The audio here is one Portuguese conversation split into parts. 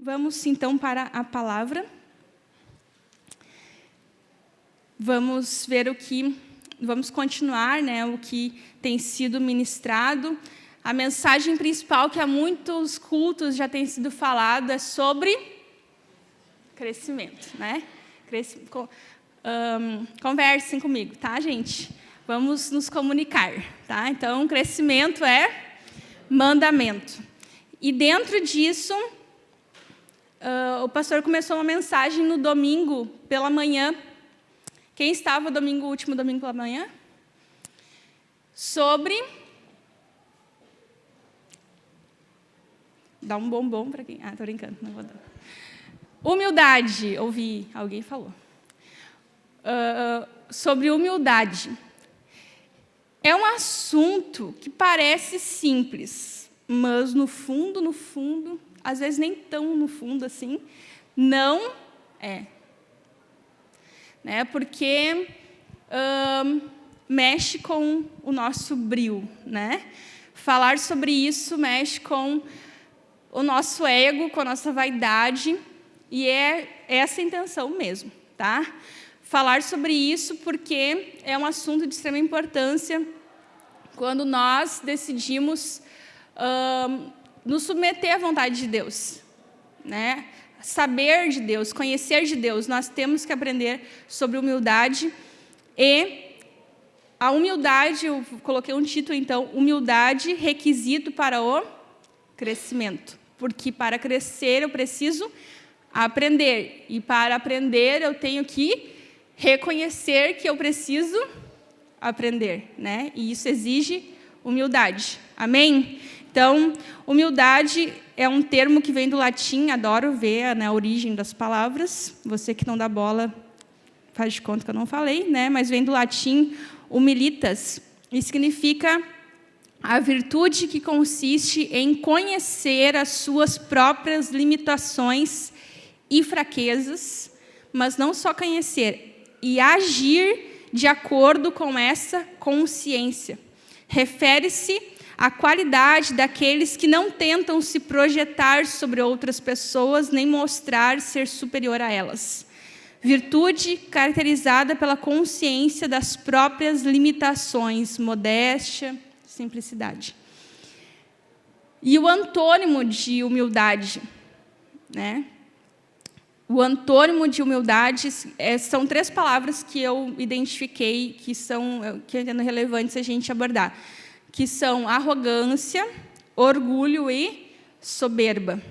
Vamos, então, para a palavra. Vamos ver vamos continuar, né, o que tem sido ministrado. A mensagem principal, que há muitos cultos já tem sido falado, é sobre crescimento, né? Conversem comigo, tá, gente? Vamos nos comunicar, tá? Então, crescimento é mandamento. E dentro disso, o pastor começou uma mensagem no domingo pela manhã. Quem estava último domingo pela manhã? Sobre... Dá um bombom para quem... tô brincando, não vou dar. Humildade, ouvi, alguém falou. Sobre humildade. É um assunto que parece simples, mas no fundo, às vezes nem tão no fundo assim, não é. Né? Porque mexe com o nosso brio, né? Falar sobre isso mexe com o nosso ego, com a nossa vaidade, e é essa a intenção mesmo, tá? Falar sobre isso porque é um assunto de extrema importância quando nós decidimos nos submeter à vontade de Deus, né? Saber de Deus, conhecer de Deus, nós temos que aprender sobre humildade. E a humildade, eu coloquei um título, então, humildade, requisito para o crescimento. Porque para crescer eu preciso aprender. E para aprender eu tenho que reconhecer que eu preciso aprender, né? E isso exige humildade. Amém? Então, humildade é um termo que vem do latim, adoro ver a origem das palavras. Você que não dá bola, faz de conta que eu não falei, né? Mas vem do latim humilitas, e significa a virtude que consiste em conhecer as suas próprias limitações e fraquezas, mas não só conhecer, e agir de acordo com essa consciência. Refere-se à qualidade daqueles que não tentam se projetar sobre outras pessoas, nem mostrar ser superior a elas. Virtude caracterizada pela consciência das próprias limitações, modéstia, simplicidade. E o antônimo de humildade, né? O antônimo de humildade são 3 palavras que eu identifiquei que eu entendo relevantes a gente abordar, que são arrogância, orgulho e soberba.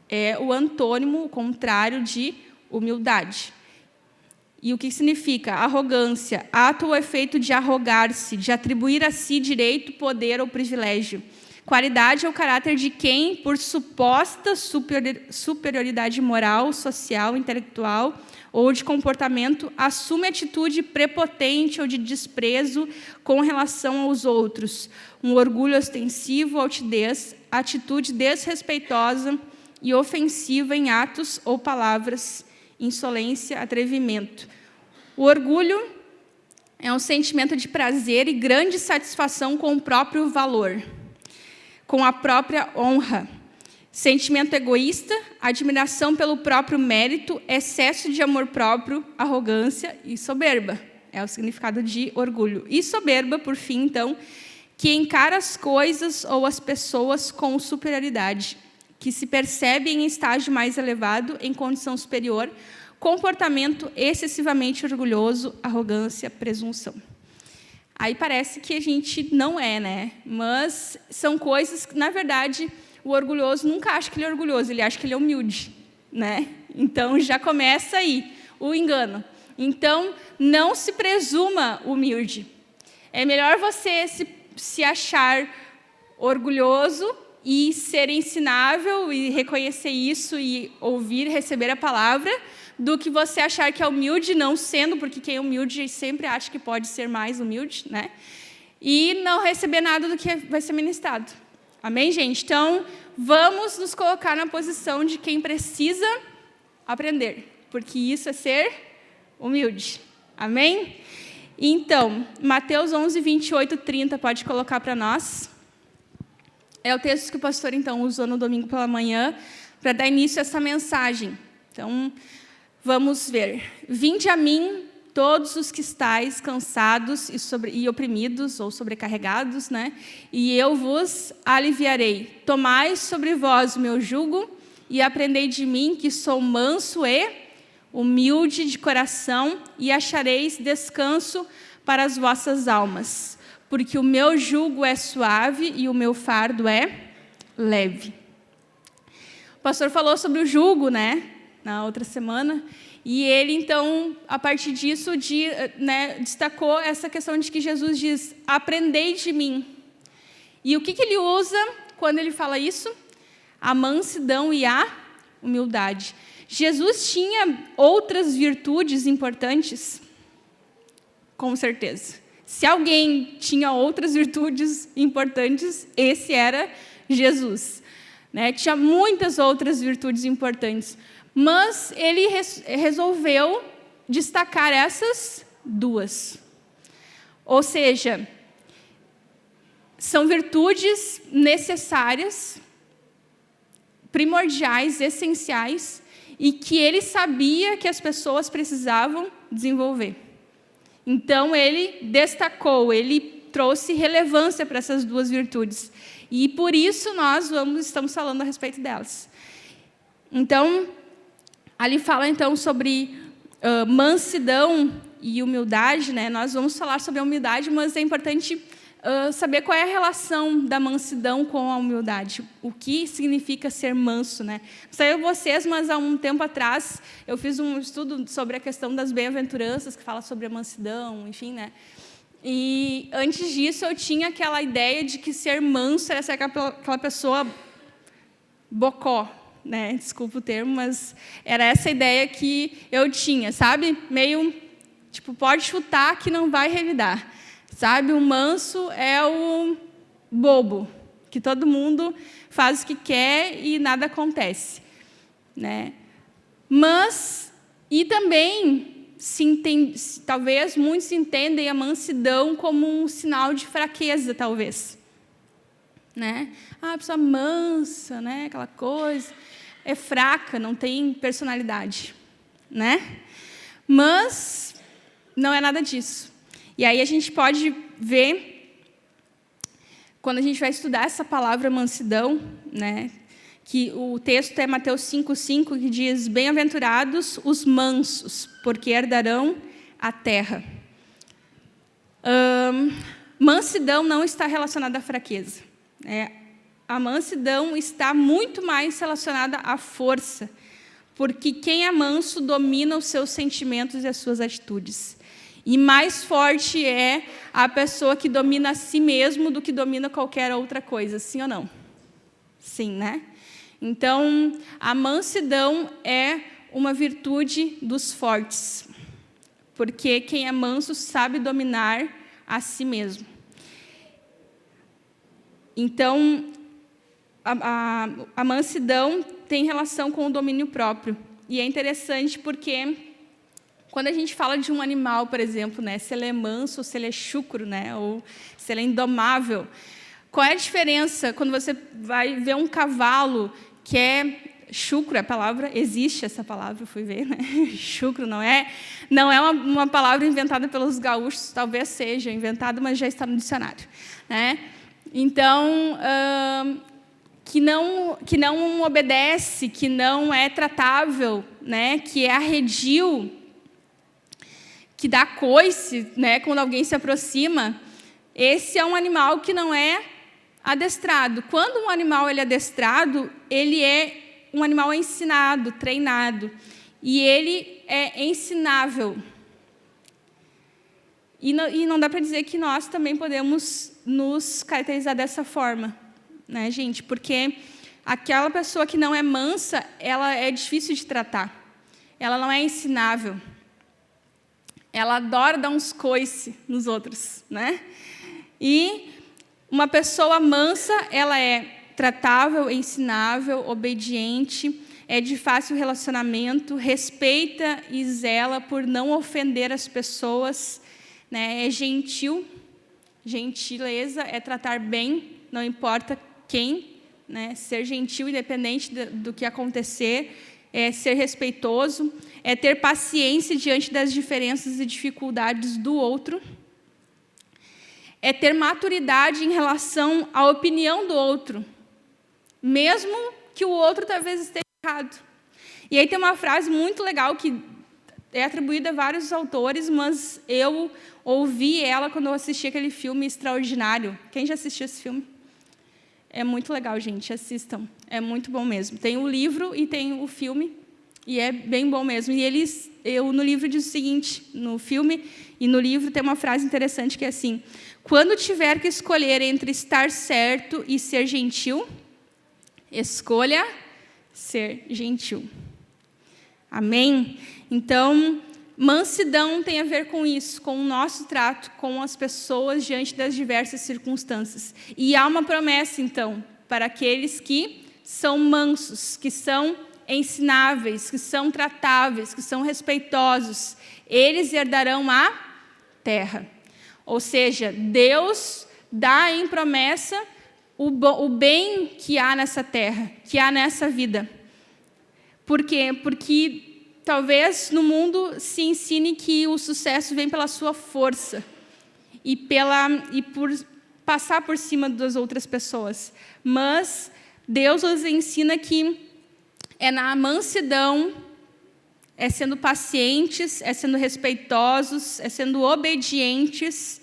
É o antônimo, o contrário de humildade. E o que significa? Arrogância, ato ou efeito de arrogar-se, de atribuir a si direito, poder ou privilégio. Qualidade ou caráter de quem, por suposta superioridade moral, social, intelectual ou de comportamento, assume atitude prepotente ou de desprezo com relação aos outros. Um orgulho ostensivo, altivez, atitude desrespeitosa e ofensiva em atos ou palavras, insolência, atrevimento. O orgulho é um sentimento de prazer e grande satisfação com o próprio valor, com a própria honra. Sentimento egoísta, admiração pelo próprio mérito, excesso de amor próprio, arrogância e soberba. É o significado de orgulho. E soberba, por fim, então, que encara as coisas ou as pessoas com superioridade, que se percebe em estágio mais elevado, em condição superior, comportamento excessivamente orgulhoso, arrogância, presunção. Aí parece que a gente não é, né? Mas são coisas que, na verdade, o orgulhoso nunca acha que ele é orgulhoso, ele acha que ele é humilde, né? Então, já começa aí o engano. Então, não se presuma humilde. É melhor você se achar orgulhoso e ser ensinável e reconhecer isso e ouvir, receber a palavra, do que você achar que é humilde, não sendo, porque quem é humilde sempre acha que pode ser mais humilde, né? E não receber nada do que vai ser ministrado. Amém, gente? Então, vamos nos colocar na posição de quem precisa aprender, porque isso é ser humilde. Amém? Então, Mateus 11, 28, 30, pode colocar para nós. É o texto que o pastor, então, usou no domingo pela manhã, para dar início a essa mensagem. Então, vamos ver. Vinde a mim, todos os que estáis cansados e oprimidos, ou sobrecarregados, né? E eu vos aliviarei. Tomai sobre vós o meu jugo e aprendei de mim, que sou manso e humilde de coração, e achareis descanso para as vossas almas. Porque o meu jugo é suave e o meu fardo é leve. O pastor falou sobre o jugo, né? Na outra semana. E ele, então, a partir disso, destacou essa questão de que Jesus diz, aprendei de mim. E o que ele usa quando ele fala isso? A mansidão e a humildade. Jesus tinha outras virtudes importantes? Com certeza. Se alguém tinha outras virtudes importantes, esse era Jesus. Né? Tinha muitas outras virtudes importantes. Mas ele resolveu destacar essas duas. Ou seja, são virtudes necessárias, primordiais, essenciais, e que ele sabia que as pessoas precisavam desenvolver. Então, ele destacou, ele trouxe relevância para essas duas virtudes. E, por isso, nós estamos falando a respeito delas. Então, ali fala, então, sobre mansidão e humildade, né? Nós vamos falar sobre a humildade, mas é importante saber qual é a relação da mansidão com a humildade. O que significa ser manso, né? Não sei vocês, mas há um tempo atrás eu fiz um estudo sobre a questão das bem-aventuranças, que fala sobre a mansidão, enfim, né? E antes disso eu tinha aquela ideia de que ser manso era ser aquela pessoa bocó, né? Desculpa o termo, mas era essa ideia que eu tinha, sabe? Meio, tipo, pode chutar que não vai revidar. Sabe, o manso é o bobo, que todo mundo faz o que quer e nada acontece. Né? Mas, e também, talvez muitos entendem a mansidão como um sinal de fraqueza, talvez. Né? A pessoa mansa, né? Aquela coisa, é fraca, não tem personalidade. Né? Mas, não é nada disso. E aí a gente pode ver, quando a gente vai estudar essa palavra mansidão, né, que o texto é Mateus 5,5, que diz, bem-aventurados os mansos, porque herdarão a terra. Mansidão não está relacionada à fraqueza. A mansidão está muito mais relacionada à força, porque quem é manso domina os seus sentimentos e as suas atitudes. E mais forte é a pessoa que domina a si mesmo do que domina qualquer outra coisa, sim ou não? Sim, né? Então, a mansidão é uma virtude dos fortes, porque quem é manso sabe dominar a si mesmo. Então, a mansidão tem relação com o domínio próprio. E é interessante porque quando a gente fala de um animal, por exemplo, né, se ele é manso ou se ele é chucro, né, ou se ele é indomável, qual é a diferença quando você vai ver um cavalo que é chucro, a palavra, existe essa palavra, eu fui ver, né? Chucro não é uma palavra inventada pelos gaúchos, talvez seja inventada, mas já está no dicionário. Né? Então, que não obedece, que não é tratável, né, que é arredio, que dá coice, né, quando alguém se aproxima, esse é um animal que não é adestrado. Quando um animal é adestrado, ele é um animal ensinado, treinado, e ele é ensinável. E não dá para dizer que nós também podemos nos caracterizar dessa forma, né, gente? Porque aquela pessoa que não é mansa, ela é difícil de tratar. Ela não é ensinável. Ela adora dar uns coice nos outros, né? E uma pessoa mansa, ela é tratável, ensinável, obediente, é de fácil relacionamento, respeita e zela por não ofender as pessoas, né? É gentil, gentileza é tratar bem, não importa quem, né? Ser gentil independente do que acontecer, é ser respeitoso, é ter paciência diante das diferenças e dificuldades do outro, é ter maturidade em relação à opinião do outro, mesmo que o outro talvez esteja errado. E aí tem uma frase muito legal que é atribuída a vários autores, mas eu ouvi ela quando eu assisti aquele filme Extraordinário. Quem já assistiu esse filme? É muito legal, gente, assistam. É muito bom mesmo. Tem o livro e tem o filme, e é bem bom mesmo. E no livro diz o seguinte, no filme e no livro tem uma frase interessante que é assim: quando tiver que escolher entre estar certo e ser gentil, escolha ser gentil. Amém? Então, mansidão tem a ver com isso, com o nosso trato com as pessoas diante das diversas circunstâncias. E há uma promessa, então, para aqueles que são mansos, que são ensináveis, que são tratáveis, que são respeitosos. Eles herdarão a terra. Ou seja, Deus dá em promessa o bem que há nessa terra, que há nessa vida. Por quê? Porque talvez no mundo se ensine que o sucesso vem pela sua força e por passar por cima das outras pessoas. Mas Deus nos ensina que é na mansidão, é sendo pacientes, é sendo respeitosos, é sendo obedientes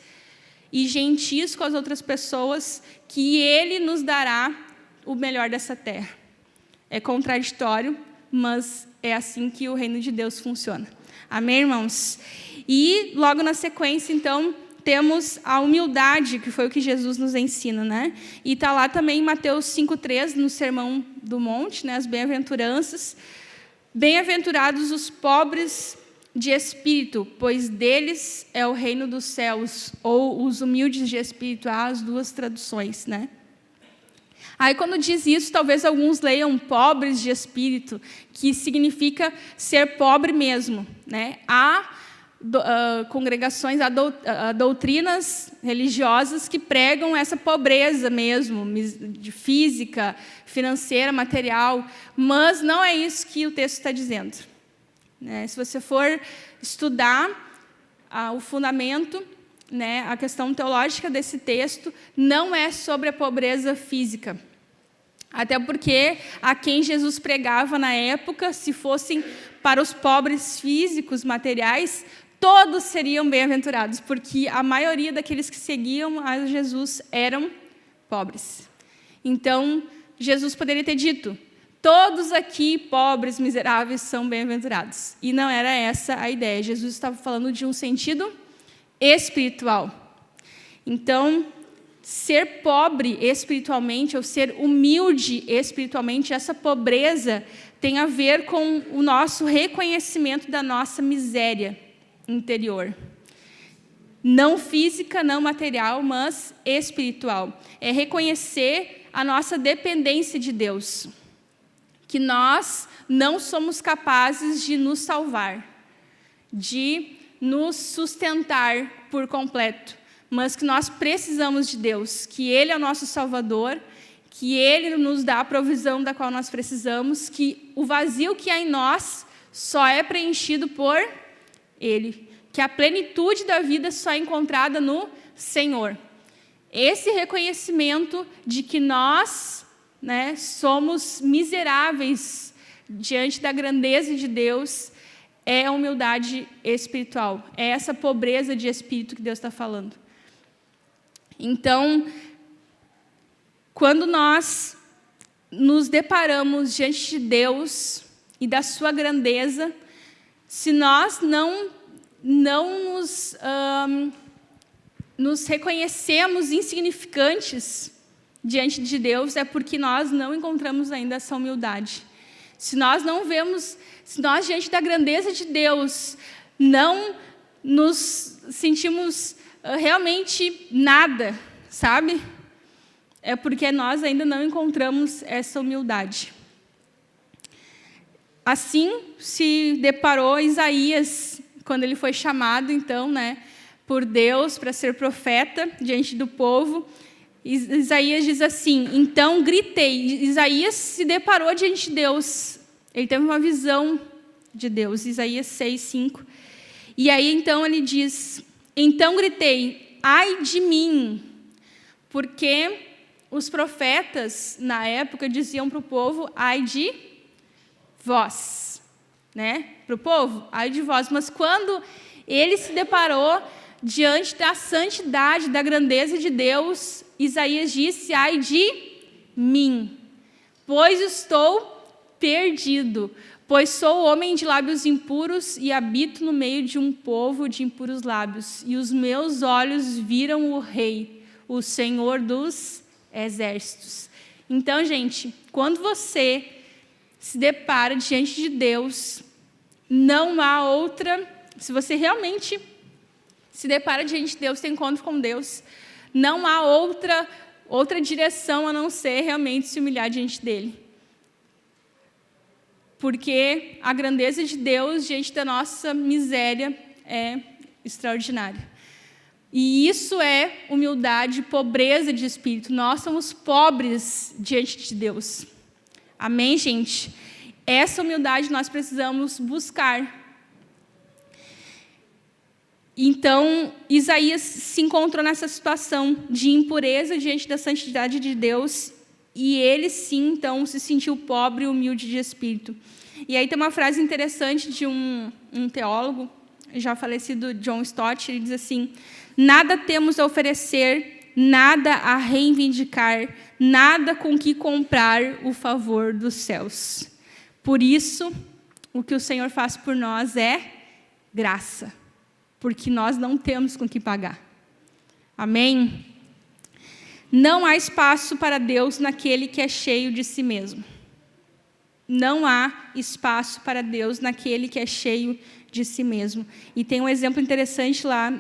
e gentis com as outras pessoas que Ele nos dará o melhor dessa terra. É contraditório, mas é assim que o reino de Deus funciona. Amém, irmãos? E logo na sequência, então, temos a humildade, que foi o que Jesus nos ensina, né? E está lá também em Mateus 5,3, no Sermão do Monte, né? As bem-aventuranças. Bem-aventurados os pobres de espírito, pois deles é o reino dos céus, ou os humildes de espírito, há as duas traduções, né? Aí, quando diz isso, talvez alguns leiam pobres de espírito, que significa ser pobre mesmo, né? Há congregações, há doutrinas religiosas que pregam essa pobreza mesmo, de física, financeira, material, mas não é isso que o texto está dizendo, né? Se você for estudar o fundamento, né, a questão teológica desse texto, não é sobre a pobreza física. Até porque a quem Jesus pregava na época, se fossem para os pobres físicos, materiais, todos seriam bem-aventurados, porque a maioria daqueles que seguiam a Jesus eram pobres. Então, Jesus poderia ter dito: todos aqui, pobres, miseráveis, são bem-aventurados. E não era essa a ideia. Jesus estava falando de um sentido espiritual. Então, ser pobre espiritualmente, ou ser humilde espiritualmente, essa pobreza tem a ver com o nosso reconhecimento da nossa miséria interior. Não física, não material, mas espiritual. É reconhecer a nossa dependência de Deus. Que nós não somos capazes de nos salvar, de nos sustentar por completo, mas que nós precisamos de Deus, que Ele é o nosso Salvador, que Ele nos dá a provisão da qual nós precisamos, que o vazio que há em nós só é preenchido por Ele, que a plenitude da vida só é encontrada no Senhor. Esse reconhecimento de que nós, né, somos miseráveis diante da grandeza de Deus é a humildade espiritual, é essa pobreza de espírito que Deus está falando. Então, quando nós nos deparamos diante de Deus e da sua grandeza, se nós não nos reconhecemos insignificantes diante de Deus, é porque nós não encontramos ainda essa humildade. Se nós diante da grandeza de Deus não nos sentimos realmente nada, sabe? É porque nós ainda não encontramos essa humildade. Assim se deparou Isaías, quando ele foi chamado, então, né, por Deus para ser profeta diante do povo. Isaías diz assim: então gritei. Isaías se deparou diante de Deus. Ele teve uma visão de Deus. Isaías 6:5. E aí então ele diz: então gritei, ai de mim, porque os profetas na época diziam para o povo: ai de vós, né? Para o povo, ai de vós. Mas quando ele se deparou diante da santidade, da grandeza de Deus, Isaías disse: ai de mim, pois estou perdido, pois sou homem de lábios impuros e habito no meio de um povo de impuros lábios, e os meus olhos viram o Rei, o Senhor dos exércitos. Então, gente, quando você se depara diante de Deus, não há outra, se você realmente se depara diante de Deus, tem encontro com Deus, não há outra direção a não ser realmente se humilhar diante dele. Porque a grandeza de Deus diante da nossa miséria é extraordinária. E isso é humildade, pobreza de espírito. Nós somos pobres diante de Deus. Amém, gente? Essa humildade nós precisamos buscar. Então, Isaías se encontrou nessa situação de impureza diante da santidade de Deus, e ele sim, então, se sentiu pobre e humilde de espírito. E aí tem uma frase interessante de um teólogo, já falecido, John Stott. Ele diz assim: nada temos a oferecer, nada a reivindicar, nada com que comprar o favor dos céus. Por isso, o que o Senhor faz por nós é graça, porque nós não temos com que pagar. Amém? Não há espaço para Deus naquele que é cheio de si mesmo. Não há espaço para Deus naquele que é cheio de si mesmo. E tem um exemplo interessante lá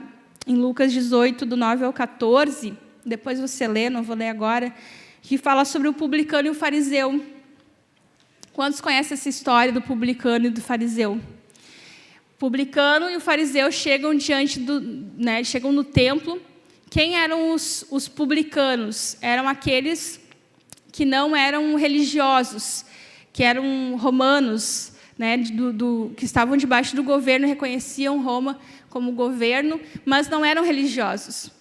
em Lucas 18, do 9 ao 14, depois você lê, não vou ler agora, que fala sobre o publicano e o fariseu. Quantos conhecem essa história do publicano e do fariseu? O publicano e o fariseu chegam chegam no templo. Quem eram os publicanos? Eram aqueles que não eram religiosos, que eram romanos, né, que estavam debaixo do governo, reconheciam Roma como governo, mas não eram religiosos.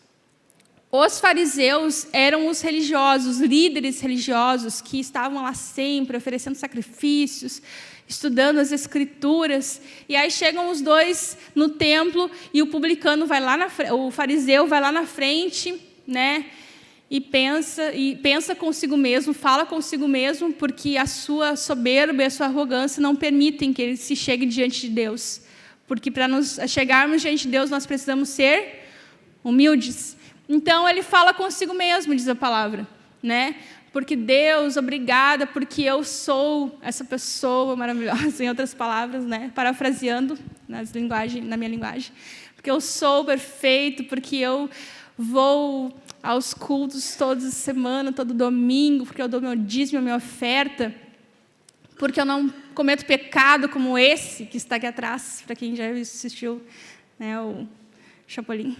Os fariseus eram os religiosos, líderes religiosos, que estavam lá sempre oferecendo sacrifícios, estudando as escrituras. E aí chegam os dois no templo e o publicano vai lá o fariseu vai lá na frente, né? E pensa consigo mesmo, fala consigo mesmo, porque a sua soberba e a sua arrogância não permitem que ele se chegue diante de Deus. Porque para nos chegarmos diante de Deus, nós precisamos ser humildes. Então, ele fala consigo mesmo, diz a palavra, né? Porque Deus, obrigada, porque eu sou essa pessoa maravilhosa, em outras palavras, né? Parafraseando na minha linguagem. Porque eu sou perfeito, porque eu vou aos cultos toda semana, todo domingo, porque eu dou meu dízimo, minha oferta, porque eu não cometo pecado como esse que está aqui atrás, para quem já assistiu, né, o Chapolin.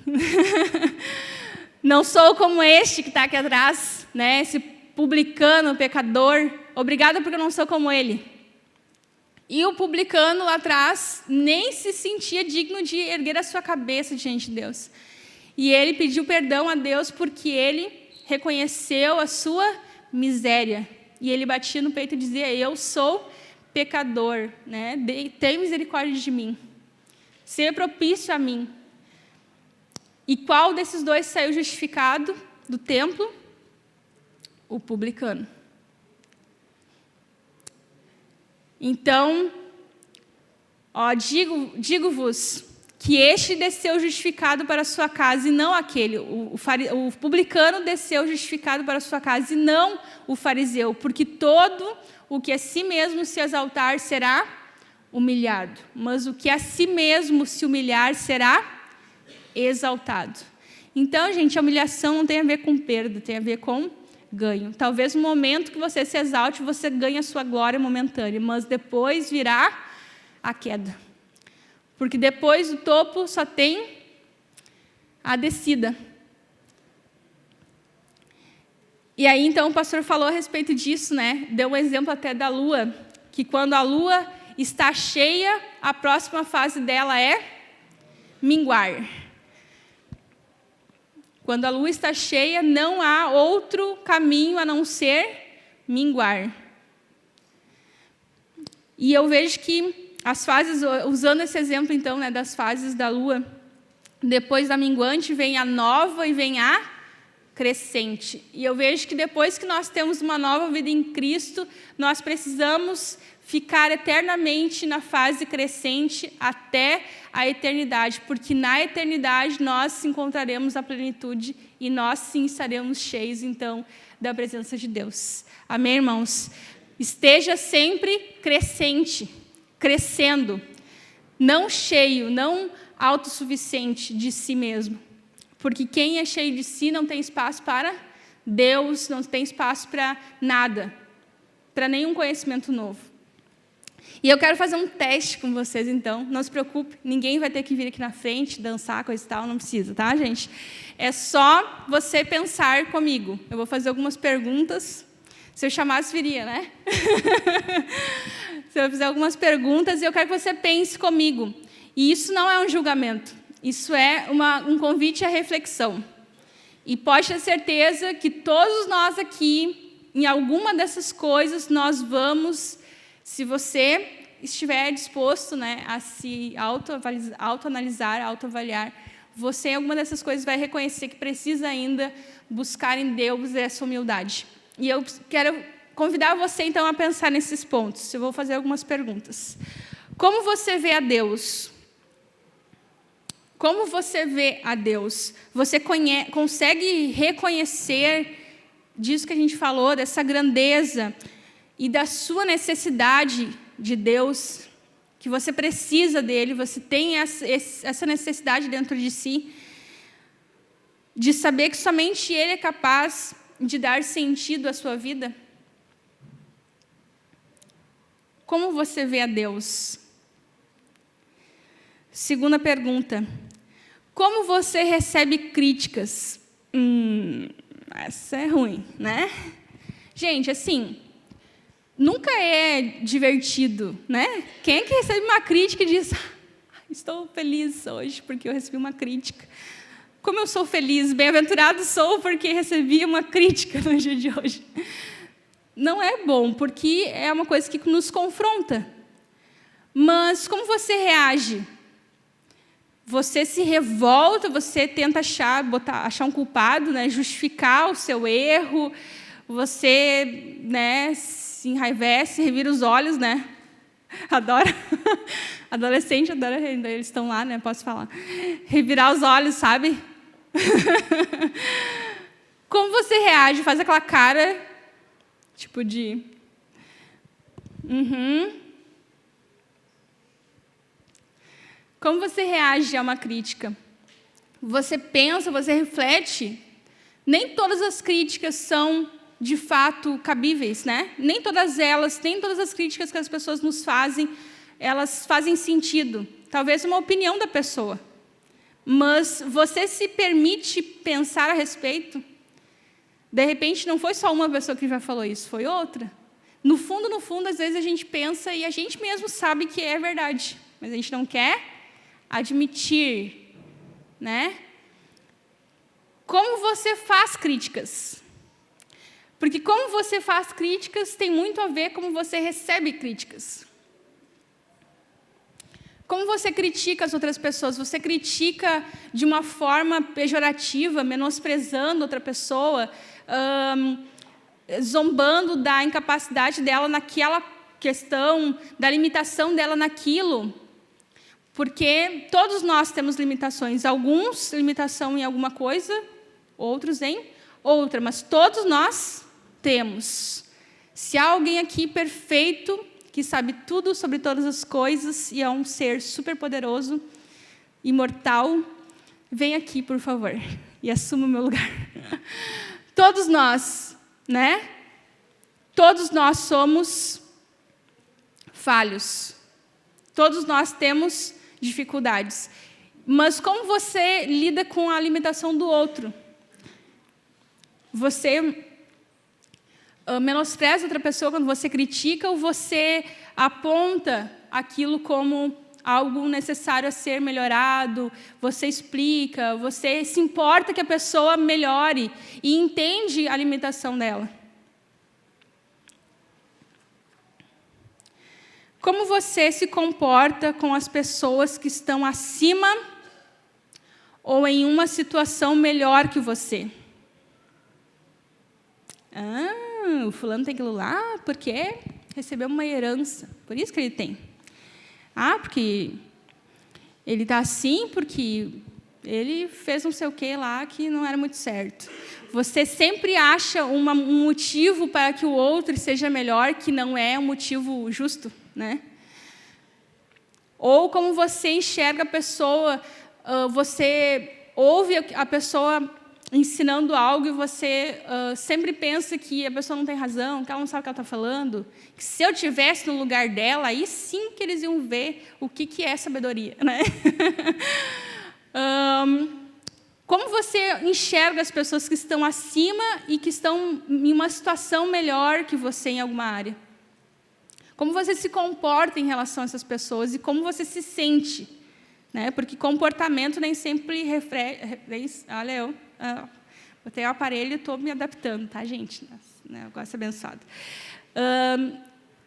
Não sou como este que está aqui atrás, né, esse publicano, pecador. Obrigada porque eu não sou como ele. E o publicano lá atrás nem se sentia digno de erguer a sua cabeça diante de Deus. E ele pediu perdão a Deus porque ele reconheceu a sua miséria. E ele batia no peito e dizia: eu sou pecador, né? Tem misericórdia de mim. Seja propício a mim. E qual desses dois saiu justificado do templo? O publicano. Então, digo-vos que este desceu justificado para a sua casa e não aquele. O publicano desceu justificado para a sua casa e não o fariseu, porque todo o que a si mesmo se exaltar será humilhado, mas o que a si mesmo se humilhar será exaltado. Então, gente, a humilhação não tem a ver com perda, tem a ver com ganho. Talvez no momento que você se exalte, você ganhe a sua glória momentânea, mas depois virá a queda. Porque depois do topo só tem a descida. E aí, então, o pastor falou a respeito disso, né? Deu um exemplo até da lua, que quando a lua está cheia, a próxima fase dela é minguar. Quando a lua está cheia, não há outro caminho a não ser minguar. E eu vejo que as fases, usando esse exemplo, então, né, das fases da lua, depois da minguante vem a nova e vem a crescente. E eu vejo que depois que nós temos uma nova vida em Cristo, nós precisamos ficar eternamente na fase crescente até a eternidade, porque na eternidade nós encontraremos a plenitude e nós sim estaremos cheios, então, da presença de Deus. Amém, irmãos? Esteja sempre crescente, crescendo, não cheio, não autossuficiente de si mesmo. Porque quem é cheio de si não tem espaço para Deus, não tem espaço para nada, para nenhum conhecimento novo. E eu quero fazer um teste com vocês, então. Não se preocupe, ninguém vai ter que vir aqui na frente, dançar, coisa e tal, não precisa, tá, gente? É só você pensar comigo. Eu vou fazer algumas perguntas. Se eu chamasse, viria, né? Se eu fizer algumas perguntas, eu quero que você pense comigo. E isso não é um julgamento. Isso é um convite à reflexão. E pode ter certeza que todos nós aqui, em alguma dessas coisas, nós vamos, se você estiver disposto, né, a se autoanalisar, autoavaliar, você, em alguma dessas coisas, vai reconhecer que precisa ainda buscar em Deus essa humildade. E eu quero convidar você, então, a pensar nesses pontos. Eu vou fazer algumas perguntas. Como você vê a Deus? Como você vê a Deus? Você consegue reconhecer disso que a gente falou, dessa grandeza e da sua necessidade de Deus, que você precisa dele, você tem essa necessidade dentro de si, de saber que somente ele é capaz de dar sentido à sua vida? Como você vê a Deus? Segunda pergunta. Como você recebe críticas? Essa é ruim, né? Gente, assim, nunca é divertido, né? Quem é que recebe uma crítica e diz, estou feliz hoje porque eu recebi uma crítica. Como eu sou feliz, bem-aventurado sou porque recebi uma crítica no dia de hoje. Não é bom, porque é uma coisa que nos confronta. Mas como você reage? Você se revolta, você tenta achar um culpado, né, justificar o seu erro, você, né, se enraivece, revira os olhos, né? Adora. Adolescente adora, ainda eles estão lá, né? Posso falar. Revirar os olhos, sabe? Como você reage? Faz aquela cara, tipo de... Como você reage a uma crítica? Você pensa, você reflete? Nem todas as críticas são, de fato, cabíveis, né? Nem todas as críticas que as pessoas nos fazem, elas fazem sentido. Talvez uma opinião da pessoa. Mas você se permite pensar a respeito? De repente, não foi só uma pessoa que já falou isso, foi outra. No fundo, às vezes a gente pensa e a gente mesmo sabe que é verdade, mas a gente não quer admitir, né? Como você faz críticas? Porque como você faz críticas tem muito a ver com como você recebe críticas. Como você critica as outras pessoas? Você critica de uma forma pejorativa, menosprezando outra pessoa, zombando da incapacidade dela naquela questão, da limitação dela naquilo. Porque todos nós temos limitações. Alguns, limitação em alguma coisa, outros em outra, mas todos nós temos. Se há alguém aqui perfeito, que sabe tudo sobre todas as coisas e é um ser superpoderoso, imortal, vem aqui, por favor, e assuma o meu lugar. Todos nós, né? Todos nós somos falhos. Todos nós temos dificuldades. Mas como você lida com a limitação do outro? Você menospreza outra pessoa quando você critica ou você aponta aquilo como algo necessário a ser melhorado, você explica, você se importa que a pessoa melhore e entende a limitação dela. Como você se comporta com as pessoas que estão acima ou em uma situação melhor que você? O fulano tem aquilo lá porque recebeu uma herança, por isso que ele tem. Porque ele está assim porque ele fez não sei o que lá que não era muito certo. Você sempre acha um motivo para que o outro seja melhor, que não é um motivo justo, né? Ou como você enxerga a pessoa, você ouve a pessoa ensinando algo e você sempre pensa que a pessoa não tem razão, que ela não sabe o que ela está falando, que se eu estivesse no lugar dela, aí sim que eles iam ver o que é sabedoria, né? Como você enxerga as pessoas que estão acima e que estão em uma situação melhor que você em alguma área? Como você se comporta em relação a essas pessoas e como você se sente? Né? Porque comportamento nem sempre reflete... Olha, eu botei o aparelho e estou me adaptando, tá, gente? Negócio abençoado.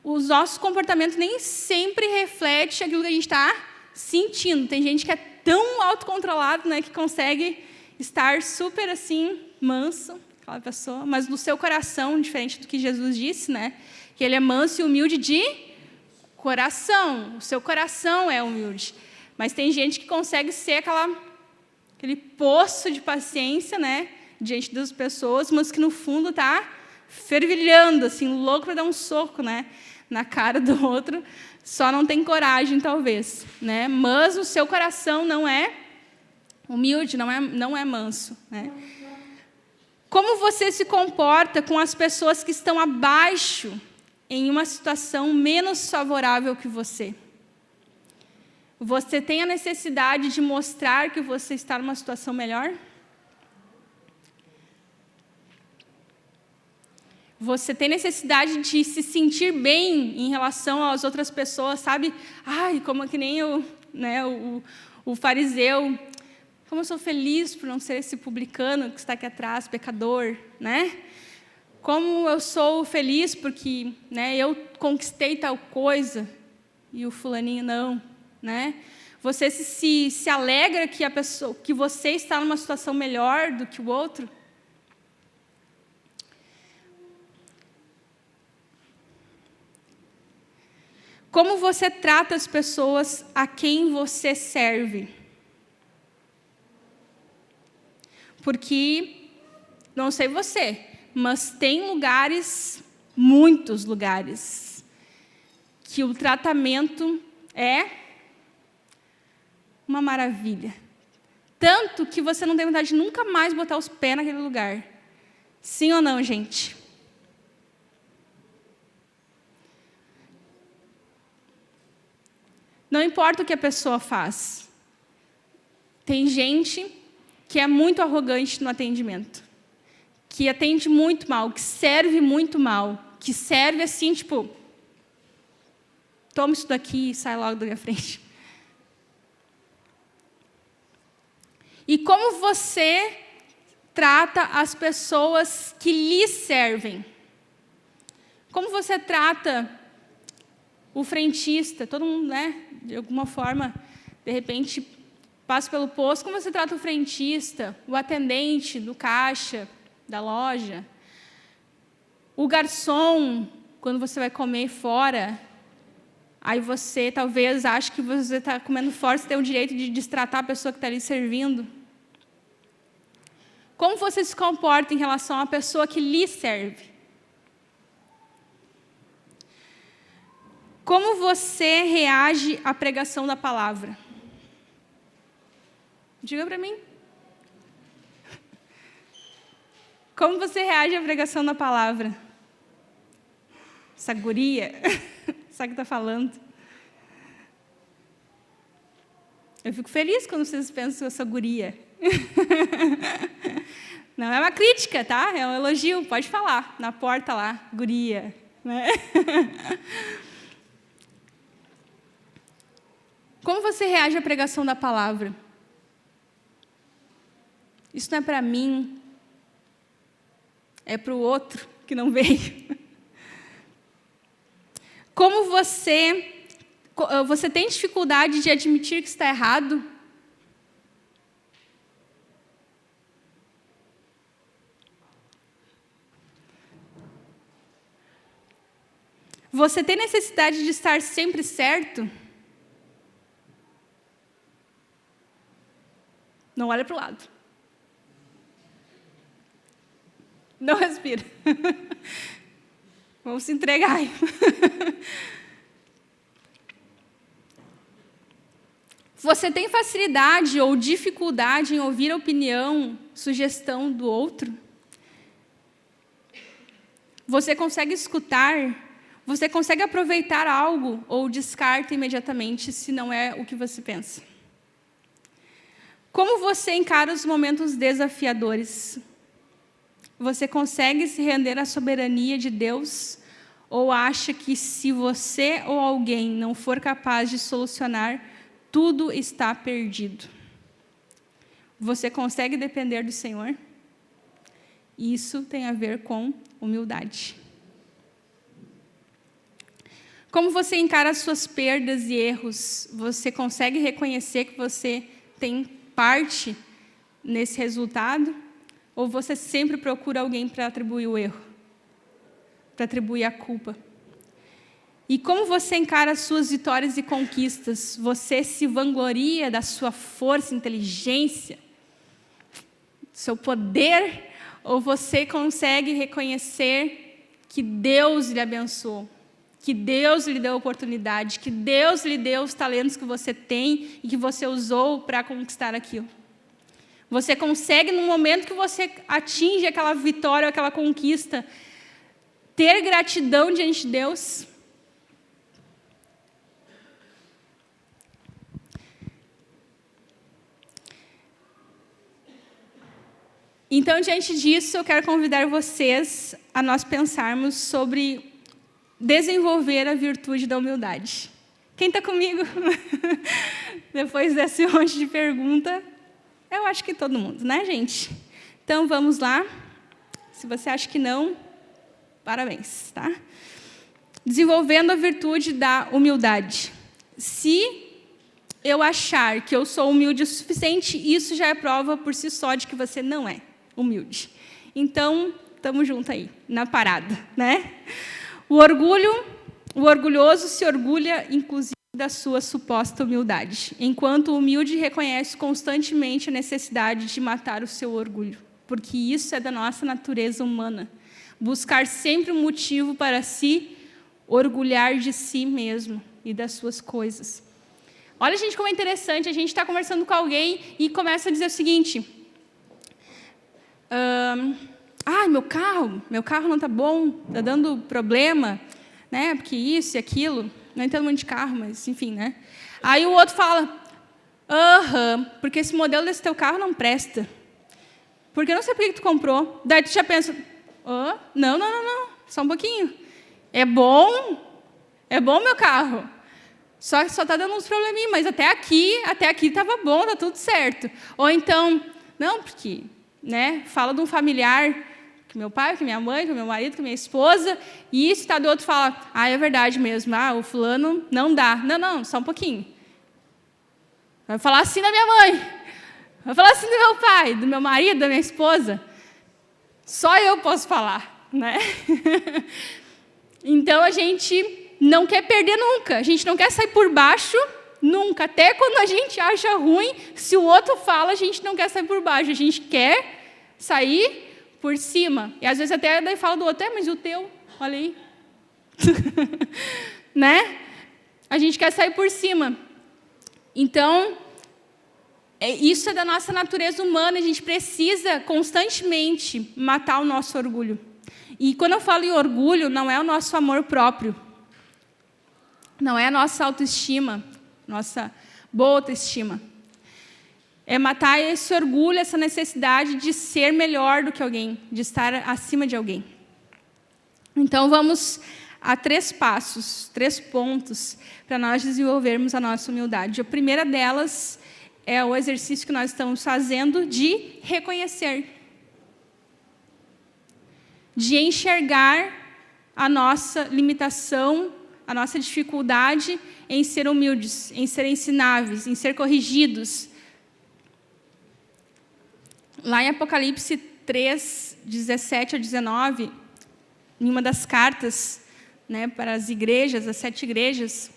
Os nossos comportamentos nem sempre refletem aquilo que a gente está sentindo. Tem gente que é tão autocontrolado, né, que consegue estar super assim, manso, aquela pessoa, mas no seu coração, diferente do que Jesus disse, né, que ele é manso e humilde de coração. O seu coração é humilde. Mas tem gente que consegue ser aquele poço de paciência, né, diante das pessoas, mas que no fundo está fervilhando, assim, louco para dar um soco, né, na cara do outro, só não tem coragem, talvez, né? Mas o seu coração não é humilde, não é manso, né? Como você se comporta com as pessoas que estão abaixo em uma situação menos favorável que você? Você tem a necessidade de mostrar que você está numa situação melhor? Você tem necessidade de se sentir bem em relação às outras pessoas, sabe? Como que nem o fariseu. Como eu sou feliz por não ser esse publicano que está aqui atrás, pecador, né? Como eu sou feliz porque, né, eu conquistei tal coisa e o fulaninho não, né? Você se alegra que você está numa situação melhor do que o outro? Como você trata as pessoas a quem você serve? Porque, não sei você, mas tem lugares, muitos lugares, que o tratamento é uma maravilha. Tanto que você não tem vontade de nunca mais botar os pés naquele lugar. Sim ou não, gente? Não importa o que a pessoa faz. Tem gente que é muito arrogante no atendimento, que atende muito mal, que serve muito mal, que serve assim, tipo, toma isso daqui e sai logo da minha frente. E como você trata as pessoas que lhe servem? Como você trata o frentista? Todo mundo, né, de alguma forma, de repente, passa pelo posto. Como você trata o frentista, o atendente do caixa, da loja? O garçom, quando você vai comer fora, aí você talvez ache que você está comendo fora, você tem o direito de destratar a pessoa que está ali servindo. Como você se comporta em relação à pessoa que lhe serve? Como você reage à pregação da palavra? Diga para mim. Como você reage à pregação da palavra? Essa guria, sabe o que está falando? Eu fico feliz quando vocês pensam que eu sou guria. Não é uma crítica, tá? É um elogio, pode falar. Na porta lá, guria. Né? Como você reage à pregação da palavra? Isso não é para mim, é para o outro que não veio. Como você tem dificuldade de admitir que está errado? Você tem necessidade de estar sempre certo? Não olha para o lado. Não respira. Vamos se entregar aí. Você tem facilidade ou dificuldade em ouvir a opinião, sugestão do outro? Você consegue escutar? Você consegue aproveitar algo ou descarta imediatamente se não é o que você pensa? Como você encara os momentos desafiadores? Você consegue se render à soberania de Deus? Ou acha que se você ou alguém não for capaz de solucionar, tudo está perdido? Você consegue depender do Senhor? Isso tem a ver com humildade. Como você encara as suas perdas e erros? Você consegue reconhecer que você tem parte nesse resultado? Ou você sempre procura alguém para atribuir o erro? Para atribuir a culpa? E como você encara as suas vitórias e conquistas? Você se vangloria da sua força, inteligência, seu poder? Ou você consegue reconhecer que Deus lhe abençoou? Que Deus lhe deu oportunidade, que Deus lhe deu os talentos que você tem e que você usou para conquistar aquilo. Você consegue, no momento que você atinge aquela vitória, aquela conquista, ter gratidão diante de Deus? Então, diante disso, eu quero convidar vocês a nós pensarmos sobre desenvolver a virtude da humildade. Quem está comigo? Depois desse monte de pergunta, eu acho que todo mundo, né, gente? Então, vamos lá. Se você acha que não, parabéns, tá? Desenvolvendo a virtude da humildade. Se eu achar que eu sou humilde o suficiente, isso já é prova por si só de que você não é humilde. Então, estamos juntos aí, na parada, né? O orgulhoso se orgulha, inclusive, da sua suposta humildade, enquanto o humilde reconhece constantemente a necessidade de matar o seu orgulho, porque isso é da nossa natureza humana. Buscar sempre um motivo para se orgulhar de si mesmo e das suas coisas. Olha, gente, como é interessante, a gente está conversando com alguém e começa a dizer o seguinte: meu carro não está bom, está dando problema, né? Porque isso e aquilo, não entendo muito de carro, mas enfim, né? Aí o outro fala, porque esse modelo desse teu carro não presta. Porque eu não sei por que tu comprou. Daí tu já pensa, não, só um pouquinho. É bom meu carro. Só está dando uns probleminhas, mas até aqui estava bom, está tudo certo. Ou então, não, porque, né, fala de um familiar, que meu pai, que minha mãe, que meu marido, que minha esposa, e isso está do outro fala, é verdade mesmo, o fulano não dá. Não, só um pouquinho. Vai falar assim da minha mãe, vai falar assim do meu pai, do meu marido, da minha esposa. Só eu posso falar, né? Então, a gente não quer perder nunca. A gente não quer sair por baixo nunca. Até quando a gente acha ruim, se o outro fala, a gente não quer sair por baixo. A gente quer sair por cima. E às vezes até daí fala do outro, mas o teu, olha aí. Né? A gente quer sair por cima. Então, isso é da nossa natureza humana. A gente precisa constantemente matar o nosso orgulho. E quando eu falo em orgulho, não é o nosso amor próprio. Não é a nossa autoestima, nossa boa autoestima. É matar esse orgulho, essa necessidade de ser melhor do que alguém, de estar acima de alguém. Então, vamos a 3 passos, 3 pontos, para nós desenvolvermos a nossa humildade. A primeira delas é o exercício que nós estamos fazendo de reconhecer, de enxergar a nossa limitação, a nossa dificuldade em ser humildes, em ser ensináveis, em ser corrigidos. Lá em Apocalipse 3, 17 a 19, em uma das cartas, né, para as igrejas, as 7 igrejas,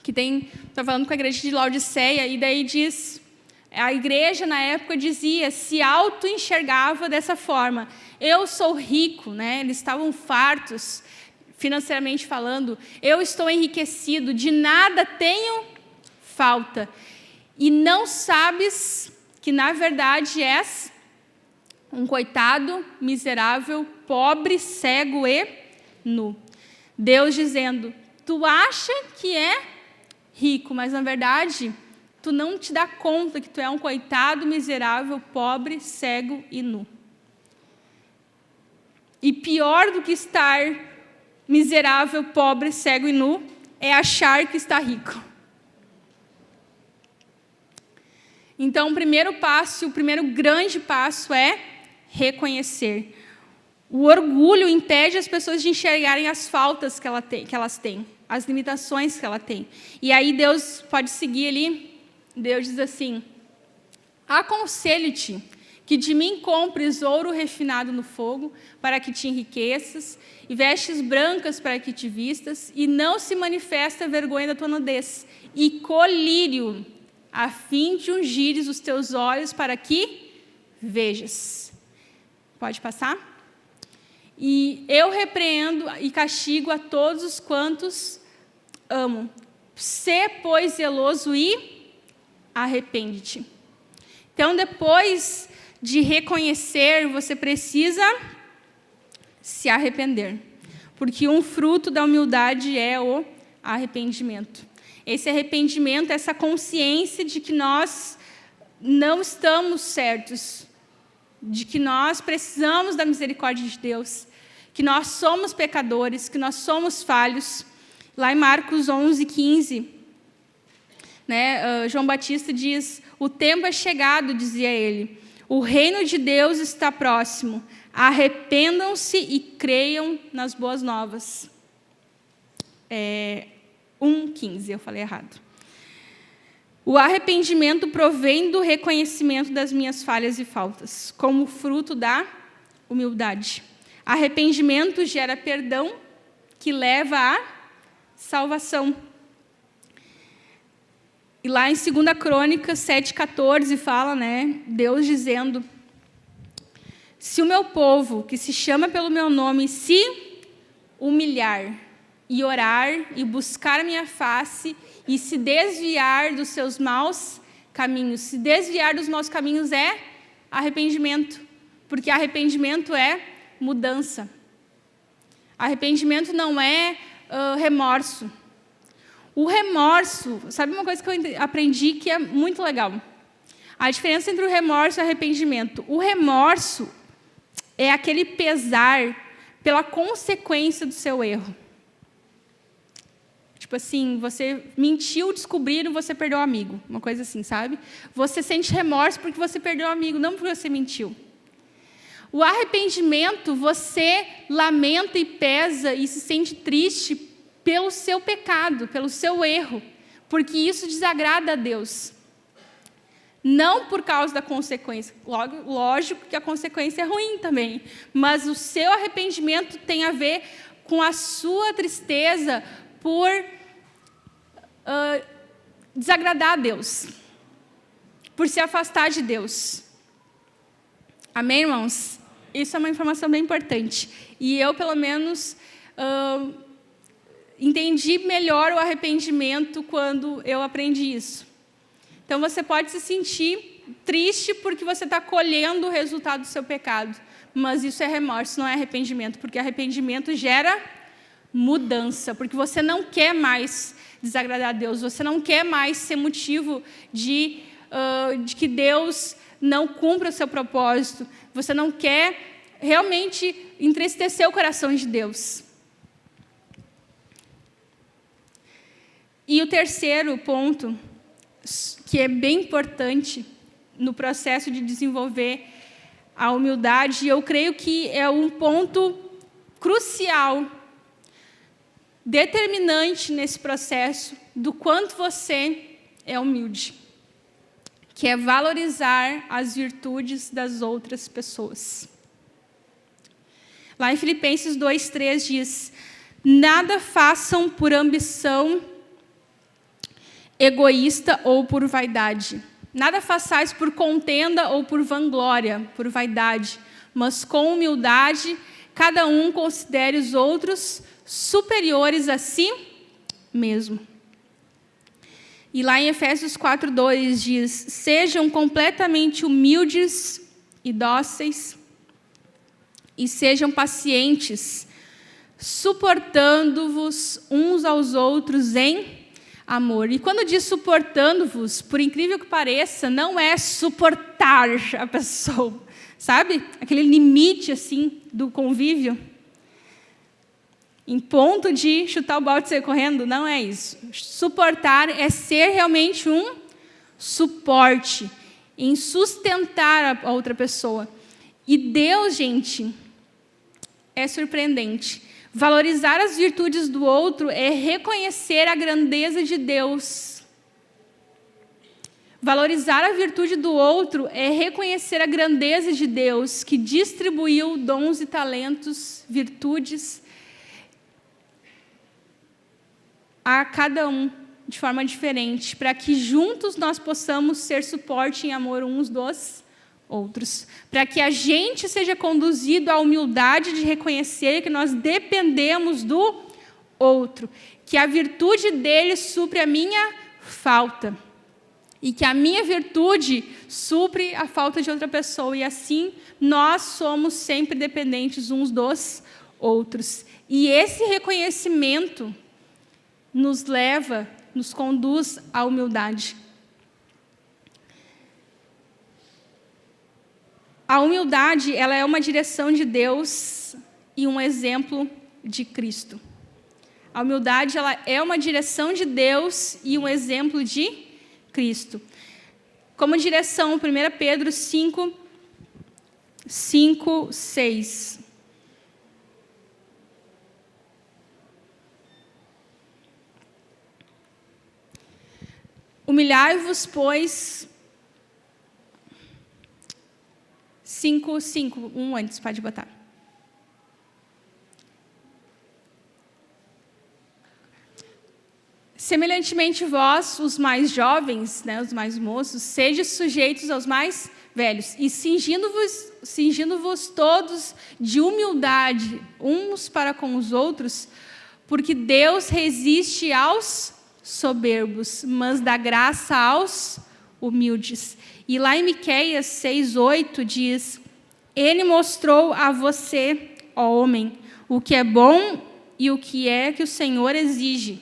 que está falando com a igreja de Laodiceia, e daí diz, a igreja na época dizia, se auto-enxergava dessa forma, eu sou rico, né? Eles estavam fartos, financeiramente falando, eu estou enriquecido, de nada tenho falta, e não sabes que, na verdade, és um coitado, miserável, pobre, cego e nu. Deus dizendo, tu acha que é rico, mas, na verdade, tu não te dá conta que tu é um coitado, miserável, pobre, cego e nu. E pior do que estar miserável, pobre, cego e nu, é achar que está rico. Então, o primeiro passo, o primeiro grande passo é reconhecer. O orgulho impede as pessoas de enxergarem as faltas que elas têm, as limitações que ela tem. E aí Deus pode seguir ali, Deus diz assim, aconselho-te que de mim compres ouro refinado no fogo, para que te enriqueças, e vestes brancas para que te vistas, e não se manifesta a vergonha da tua nudez, e colírio, a fim de ungires os teus olhos para que vejas. Pode passar? E eu repreendo e castigo a todos os quantos amo. Sê, pois, zeloso e arrepende-te. Então, depois de reconhecer, você precisa se arrepender. Porque um fruto da humildade é o arrependimento. Esse arrependimento, essa consciência de que nós não estamos certos, de que nós precisamos da misericórdia de Deus, que nós somos pecadores, que nós somos falhos. Lá em Marcos 11, 15, João Batista diz, o tempo é chegado, dizia ele, o reino de Deus está próximo, arrependam-se e creiam nas boas novas. 1:15, eu falei errado. O arrependimento provém do reconhecimento das minhas falhas e faltas, como fruto da humildade. Arrependimento gera perdão, que leva à salvação. E lá em 2 Crônicas 7:14 fala, Deus dizendo, se o meu povo, que se chama pelo meu nome, se humilhar e orar e buscar a minha face e se desviar dos seus maus caminhos. Se desviar dos maus caminhos é arrependimento, porque arrependimento é mudança. Arrependimento não é remorso. O remorso, sabe uma coisa que eu aprendi que é muito legal? A diferença entre o remorso e o arrependimento. O remorso é aquele pesar pela consequência do seu erro. Tipo assim, você mentiu, descobriram, você perdeu o amigo. Uma coisa assim, sabe? Você sente remorso porque você perdeu o amigo, não porque você mentiu. O arrependimento, você lamenta e pesa e se sente triste pelo seu pecado, pelo seu erro, porque isso desagrada a Deus. Não por causa da consequência. Lógico que a consequência é ruim também, mas o seu arrependimento tem a ver com a sua tristeza por desagradar a Deus, por se afastar de Deus. Amém, irmãos? Isso é uma informação bem importante. E eu, pelo menos, entendi melhor o arrependimento quando eu aprendi isso. Então, você pode se sentir triste porque você está colhendo o resultado do seu pecado. Mas isso é remorso, não é arrependimento. Porque arrependimento gera mudança. Porque você não quer mais desagradar a Deus. Você não quer mais ser motivo de de que Deus não cumpra o seu propósito. Você não quer realmente entristecer o coração de Deus. E o terceiro ponto, que é bem importante no processo de desenvolver a humildade, eu creio que é um ponto crucial, determinante nesse processo do quanto você é humilde, que é valorizar as virtudes das outras pessoas. Lá em Filipenses 2:3 diz: nada façam por ambição egoísta ou por vaidade. Nada façais por contenda ou por vanglória, por vaidade, mas com humildade, cada um considere os outros superiores a si mesmo. E lá em Efésios 4:2 diz: sejam completamente humildes e dóceis, e sejam pacientes, suportando-vos uns aos outros em amor. E quando diz suportando-vos, por incrível que pareça, não é suportar a pessoa, sabe? Aquele limite assim do convívio, em ponto de chutar o balde e sair correndo, não é isso. Suportar é ser realmente um suporte, em sustentar a outra pessoa. E Deus, gente, é surpreendente. Valorizar as virtudes do outro é reconhecer a grandeza de Deus. Valorizar a virtude do outro é reconhecer a grandeza de Deus, que distribuiu dons e talentos, virtudes, a cada um de forma diferente, para que juntos nós possamos ser suporte em amor uns dos outros, para que a gente seja conduzido à humildade de reconhecer que nós dependemos do outro, que a virtude dele supre a minha falta, e que a minha virtude supre a falta de outra pessoa, e assim nós somos sempre dependentes uns dos outros. E esse reconhecimento nos conduz à humildade. A humildade, ela é uma direção de Deus e um exemplo de Cristo. A humildade, ela é uma direção de Deus e um exemplo de Cristo. Como direção, 1 Pedro 5, 6. Humilhai-vos, pois... 5, antes, pode botar. Semelhantemente vós, os mais jovens, os mais moços, sede sujeitos aos mais velhos, e cingindo-vos todos de humildade, uns para com os outros, porque Deus resiste aos soberbos, mas dá graça aos humildes. E lá em Miqueias 6:8 diz: ele mostrou a você, ó homem, o que é bom e o que é que o Senhor exige,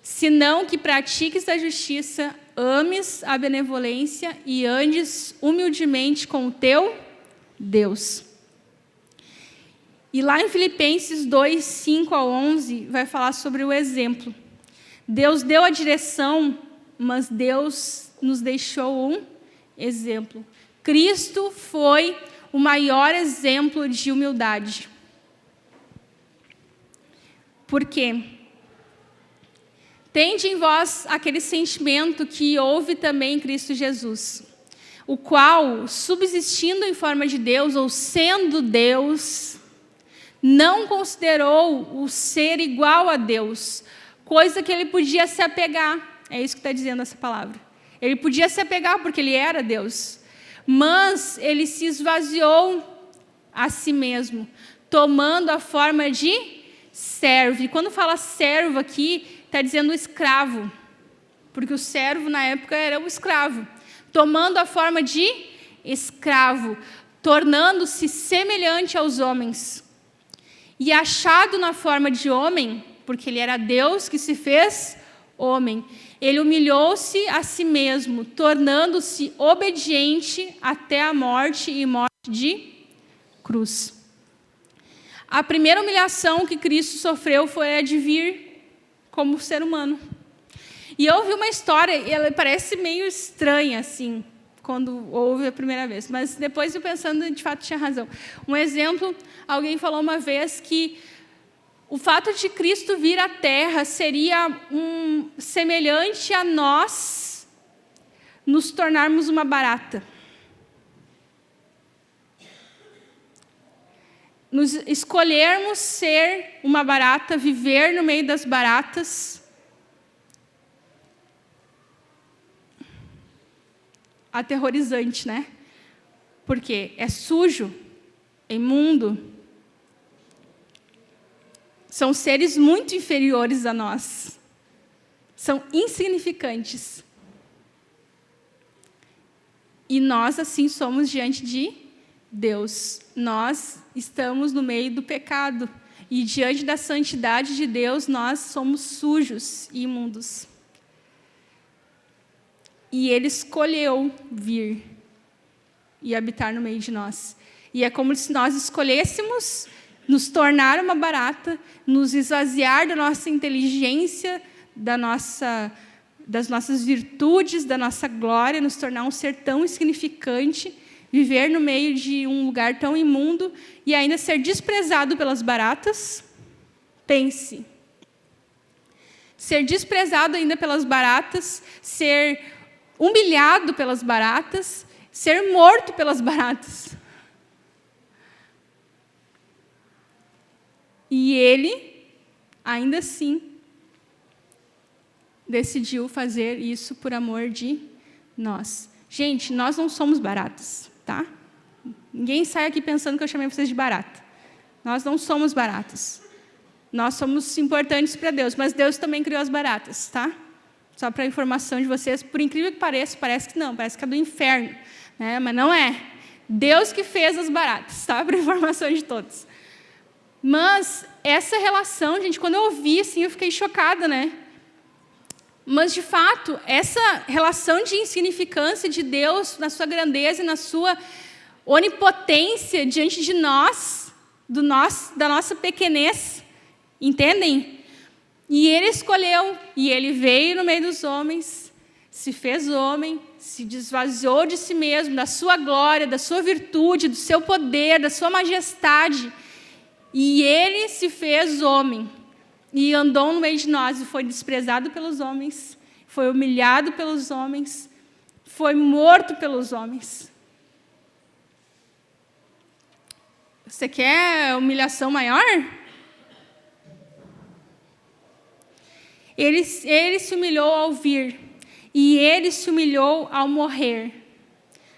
senão que pratiques a justiça, ames a benevolência e andes humildemente com o teu Deus. E lá em Filipenses 2:5-11 vai falar sobre o exemplo. Deus deu a direção, mas Deus nos deixou um exemplo. Cristo foi o maior exemplo de humildade. Por quê? Tende em vós aquele sentimento que houve também em Cristo Jesus, o qual, subsistindo em forma de Deus, ou sendo Deus, não considerou o ser igual a Deus, coisa que ele podia se apegar. É isso que está dizendo essa palavra. Ele podia se apegar porque ele era Deus, mas ele se esvaziou a si mesmo, tomando a forma de servo. E quando fala servo aqui, está dizendo escravo, porque o servo na época era o escravo, tomando a forma de escravo, tornando-se semelhante aos homens. E achado na forma de homem, porque ele era Deus que se fez homem, Ele humilhou-se a si mesmo, tornando-se obediente até a morte e morte de cruz. A primeira humilhação que Cristo sofreu foi a de vir como ser humano. E eu ouvi uma história, e ela parece meio estranha, assim, quando ouve a primeira vez. Mas depois eu pensando, de fato, tinha razão. Um exemplo, alguém falou uma vez que o fato de Cristo vir à Terra seria semelhante a nós nos tornarmos uma barata. Nos escolhermos ser uma barata, viver no meio das baratas, aterrorizante, né? Porque é sujo, é imundo. São seres muito inferiores a nós. São insignificantes. E nós, assim, somos diante de Deus. Nós estamos no meio do pecado. E diante da santidade de Deus, nós somos sujos e imundos. E Ele escolheu vir e habitar no meio de nós. E é como se nós escolhêssemos nos tornar uma barata, nos esvaziar da nossa inteligência, das nossas virtudes, da nossa glória, nos tornar um ser tão insignificante, viver no meio de um lugar tão imundo e ainda ser desprezado pelas baratas. Pense. Ser desprezado ainda pelas baratas, ser humilhado pelas baratas, ser morto pelas baratas. E Ele, ainda assim, decidiu fazer isso por amor de nós. Gente, nós não somos baratas, tá? Ninguém sai aqui pensando que eu chamei vocês de barata. Nós não somos baratas. Nós somos importantes para Deus, mas Deus também criou as baratas, tá? Só para a informação de vocês, por incrível que pareça, parece que não, parece que é do inferno, né? Mas não é. Deus que fez as baratas, tá? Para a informação de todos. Mas essa relação, gente, quando eu ouvi, assim, eu fiquei chocada, né? Mas, de fato, essa relação de insignificância de Deus, na sua grandeza e na sua onipotência diante de nós, da nossa pequenez, entendem? E Ele escolheu, e Ele veio no meio dos homens, se fez homem, se desvaziou de si mesmo, da sua glória, da sua virtude, do seu poder, da sua majestade. E Ele se fez homem e andou no meio de nós e foi desprezado pelos homens, foi humilhado pelos homens, foi morto pelos homens. Você quer humilhação maior? Ele se humilhou ao vir e Ele se humilhou ao morrer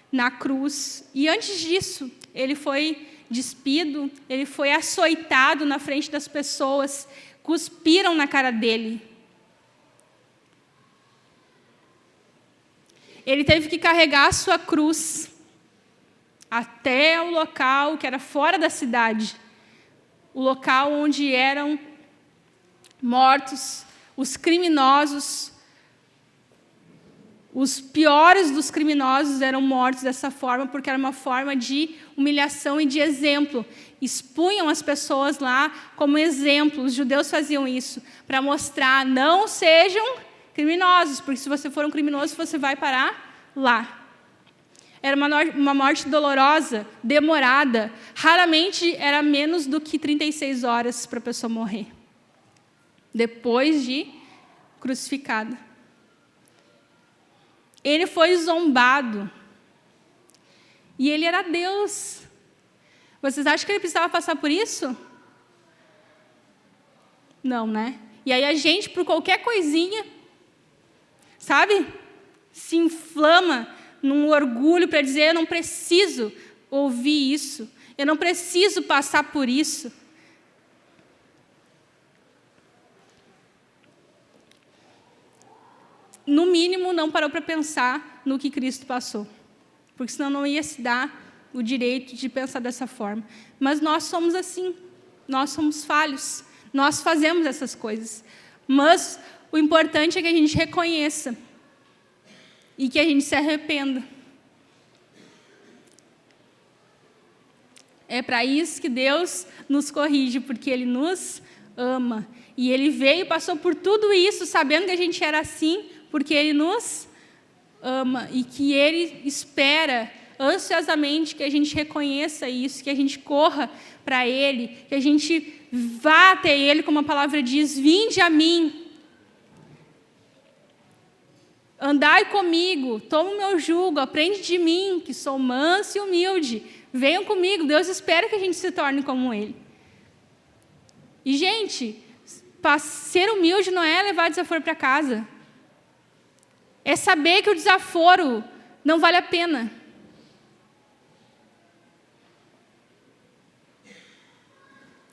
na cruz. E antes disso, Ele foi despido, Ele foi açoitado na frente das pessoas, cuspiram na cara dele. Ele teve que carregar a sua cruz até o local que era fora da cidade, o local onde eram mortos os criminosos. Os piores dos criminosos eram mortos dessa forma, porque era uma forma de humilhação e de exemplo. Expunham as pessoas lá como exemplo. Os judeus faziam isso para mostrar, não sejam criminosos, porque se você for um criminoso, você vai parar lá. Era uma morte dolorosa, demorada. Raramente era menos do que 36 horas para a pessoa morrer, depois de crucificada. Ele foi zombado. E Ele era Deus. Vocês acham que Ele precisava passar por isso? Não, né? E aí a gente, por qualquer coisinha, sabe? Se inflama num orgulho para dizer, eu não preciso ouvir isso. Eu não preciso passar por isso. No mínimo, não parou para pensar no que Cristo passou. Porque senão não ia se dar o direito de pensar dessa forma. Mas nós somos assim. Nós somos falhos. Nós fazemos essas coisas. Mas o importante é que a gente reconheça e que a gente se arrependa. É para isso que Deus nos corrige, porque Ele nos ama. E Ele veio e passou por tudo isso, sabendo que a gente era assim, porque Ele nos ama. E que Ele espera ansiosamente que a gente reconheça isso, que a gente corra para Ele, que a gente vá até Ele, como a palavra diz, vinde a mim. Andai comigo, toma o meu jugo, aprende de mim, que sou manso e humilde. Venham comigo, Deus espera que a gente se torne como Ele. E, gente, ser humilde não é levar desaforo para casa. É saber que o desaforo não vale a pena.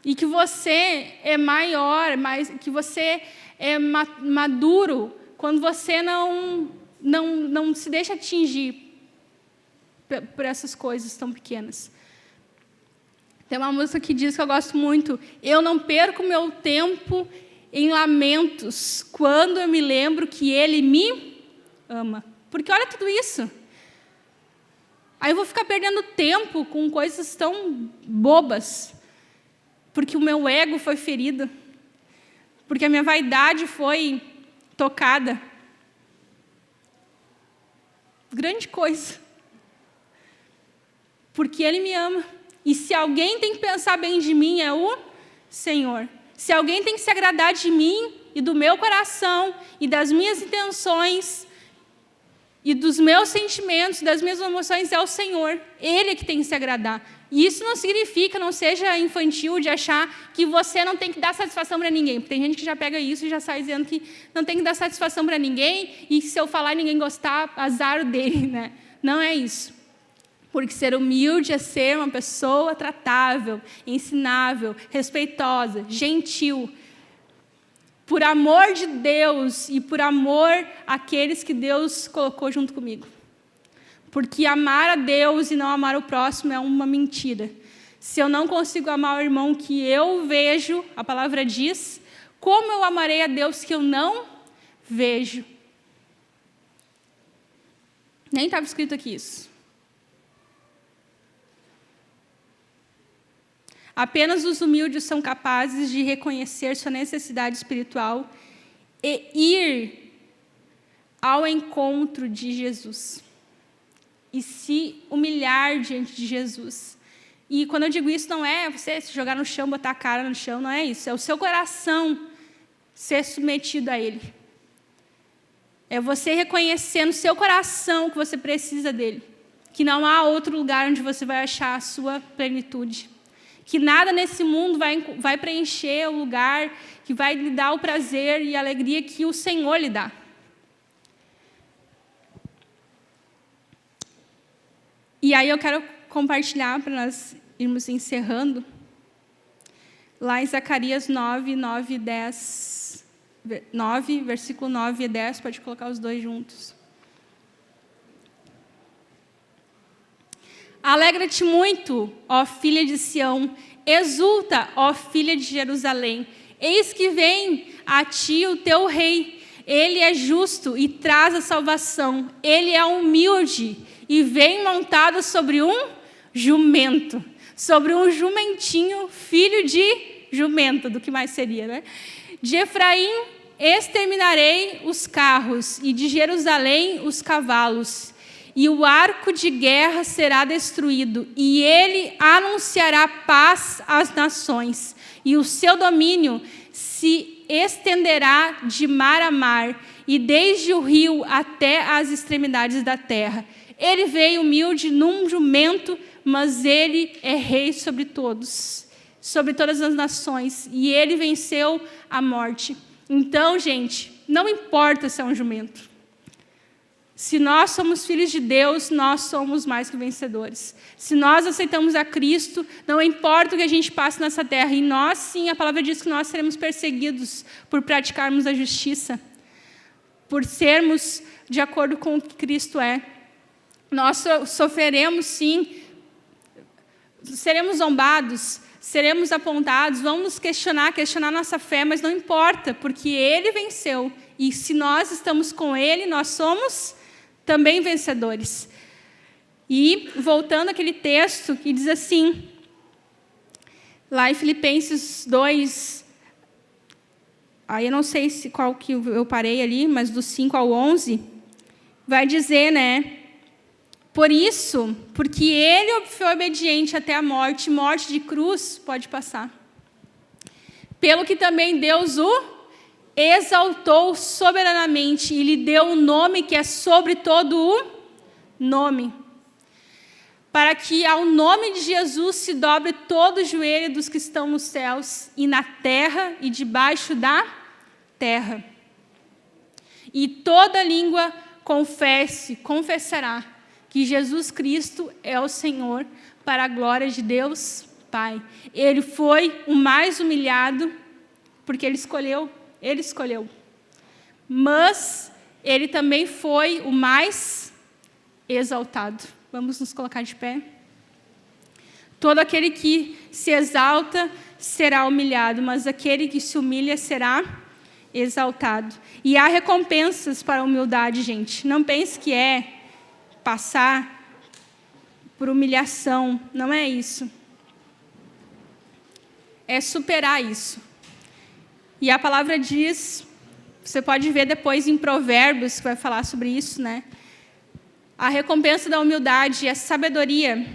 E que você é maior, que você é maduro quando você não se deixa atingir por essas coisas tão pequenas. Tem uma música que diz que eu gosto muito: eu não perco meu tempo em lamentos quando eu me lembro que Ele me ama. Porque olha tudo isso. Aí eu vou ficar perdendo tempo com coisas tão bobas, porque o meu ego foi ferido, porque a minha vaidade foi tocada. Grande coisa. Porque Ele me ama. E se alguém tem que pensar bem de mim, é o Senhor. Se alguém tem que se agradar de mim e do meu coração e das minhas intenções e dos meus sentimentos, das minhas emoções, é o Senhor. Ele é que tem que se agradar. E isso não significa, não seja infantil de achar que você não tem que dar satisfação para ninguém. Porque tem gente que já pega isso e já sai dizendo que não tem que dar satisfação para ninguém e que se eu falar e ninguém gostar, azar dele, né? Não é isso. Porque ser humilde é ser uma pessoa tratável, ensinável, respeitosa, gentil. Por amor de Deus e por amor àqueles que Deus colocou junto comigo. Porque amar a Deus e não amar o próximo é uma mentira. Se eu não consigo amar o irmão que eu vejo, a palavra diz, como eu amarei a Deus que eu não vejo? Nem estava escrito aqui isso. Apenas os humildes são capazes de reconhecer sua necessidade espiritual e ir ao encontro de Jesus. E se humilhar diante de Jesus. E quando eu digo isso, não é você se jogar no chão, botar a cara no chão, não é isso. É o seu coração ser submetido a Ele. É você reconhecer no seu coração que você precisa dEle. Que não há outro lugar onde você vai achar a sua plenitude. Que nada nesse mundo vai preencher o lugar, que vai lhe dar o prazer e a alegria que o Senhor lhe dá. E aí eu quero compartilhar, para nós irmos encerrando, lá em Zacarias 9, versículo 9 e 10, pode colocar os dois juntos. Alegra-te muito, ó filha de Sião, exulta, ó filha de Jerusalém. Eis que vem a ti o teu rei. Ele é justo e traz a salvação. Ele é humilde e vem montado sobre um jumento. Sobre um jumentinho, filho de jumento, do que mais seria, né? De Efraim exterminarei os carros e de Jerusalém os cavalos. E o arco de guerra será destruído, e ele anunciará paz às nações, e o seu domínio se estenderá de mar a mar, e desde o rio até as extremidades da terra. Ele veio humilde num jumento, mas ele é rei sobre todos, sobre todas as nações, e ele venceu a morte. Então, gente, não importa se é um jumento. Se nós somos filhos de Deus, nós somos mais que vencedores. Se nós aceitamos a Cristo, não importa o que a gente passe nessa terra, e nós sim, a palavra diz que nós seremos perseguidos por praticarmos a justiça, por sermos de acordo com o que Cristo é. Nós sofreremos sim, seremos zombados, seremos apontados, vão nos questionar nossa fé, mas não importa, porque Ele venceu. E se nós estamos com Ele, nós somos também vencedores. E, voltando àquele texto que diz assim, lá em Filipenses 2, aí eu não sei qual que eu parei ali, mas do 5 ao 11, vai dizer, né? Por isso, porque ele foi obediente até a morte de cruz, pode passar. Pelo que também Deus o exaltou soberanamente e lhe deu um nome que é sobre todo o nome. Para que ao nome de Jesus se dobre todo o joelho dos que estão nos céus e na terra e debaixo da terra. E toda língua confessará que Jesus Cristo é o Senhor, para a glória de Deus Pai. Ele foi o mais humilhado, porque Ele escolheu. Mas Ele também foi o mais exaltado. Vamos nos colocar de pé? Todo aquele que se exalta será humilhado, mas aquele que se humilha será exaltado. E há recompensas para a humildade, gente. Não pense que é passar por humilhação, não é isso. É superar isso. E a palavra diz, você pode ver depois em Provérbios, que vai falar sobre isso, né? A recompensa da humildade é sabedoria.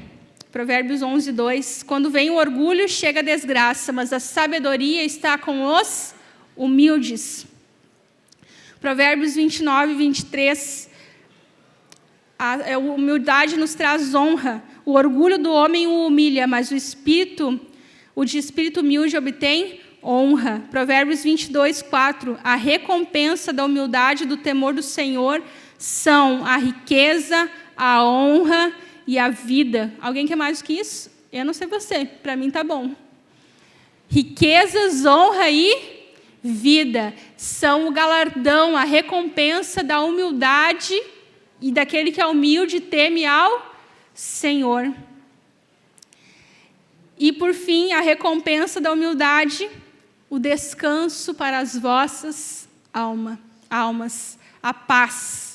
Provérbios 11, 2. Quando vem o orgulho, chega a desgraça, mas a sabedoria está com os humildes. Provérbios 29, 23. A humildade nos traz honra. O orgulho do homem o humilha, mas o de espírito humilde obtém honra. Provérbios 22, 4. A recompensa da humildade e do temor do Senhor são a riqueza, a honra e a vida. Alguém quer mais do que isso? Eu não sei você, para mim tá bom. Riquezas, honra e vida são o galardão, a recompensa da humildade e daquele que é humilde e teme ao Senhor. E, por fim, a recompensa da humildade, o descanso para as vossas almas, a paz.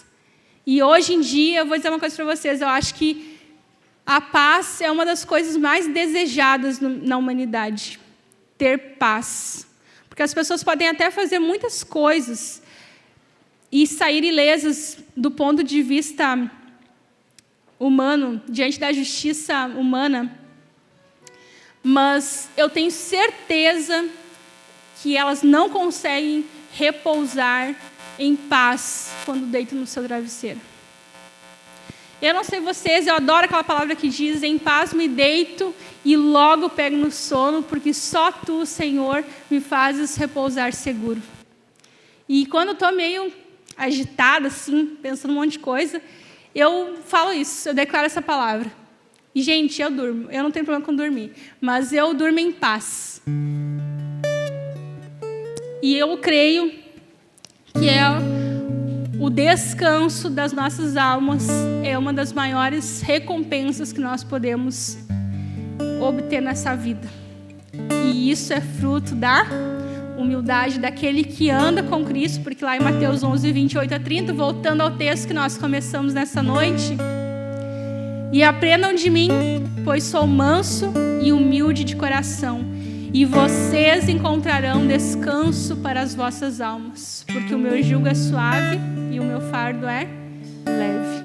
E hoje em dia, eu vou dizer uma coisa para vocês, eu acho que a paz é uma das coisas mais desejadas na humanidade. Ter paz. Porque as pessoas podem até fazer muitas coisas e sair ilesas do ponto de vista humano, diante da justiça humana. Mas eu tenho certeza que elas não conseguem repousar em paz quando deitam no seu travesseiro. Eu não sei vocês, eu adoro aquela palavra que diz: em paz me deito e logo pego no sono, porque só Tu, Senhor, me fazes repousar seguro. E quando eu estou meio agitada, assim, pensando um monte de coisa, eu falo isso, eu declaro essa palavra. E, gente, eu durmo. Eu não tenho problema com dormir, mas eu durmo em paz. E eu creio que o descanso das nossas almas é uma das maiores recompensas que nós podemos obter nessa vida. E isso é fruto da humildade daquele que anda com Cristo, porque lá em Mateus 11, 28 a 30, voltando ao texto que nós começamos nessa noite: e aprendam de mim, pois sou manso e humilde de coração, e vocês encontrarão descanso para as vossas almas, porque o meu jugo é suave e o meu fardo é leve.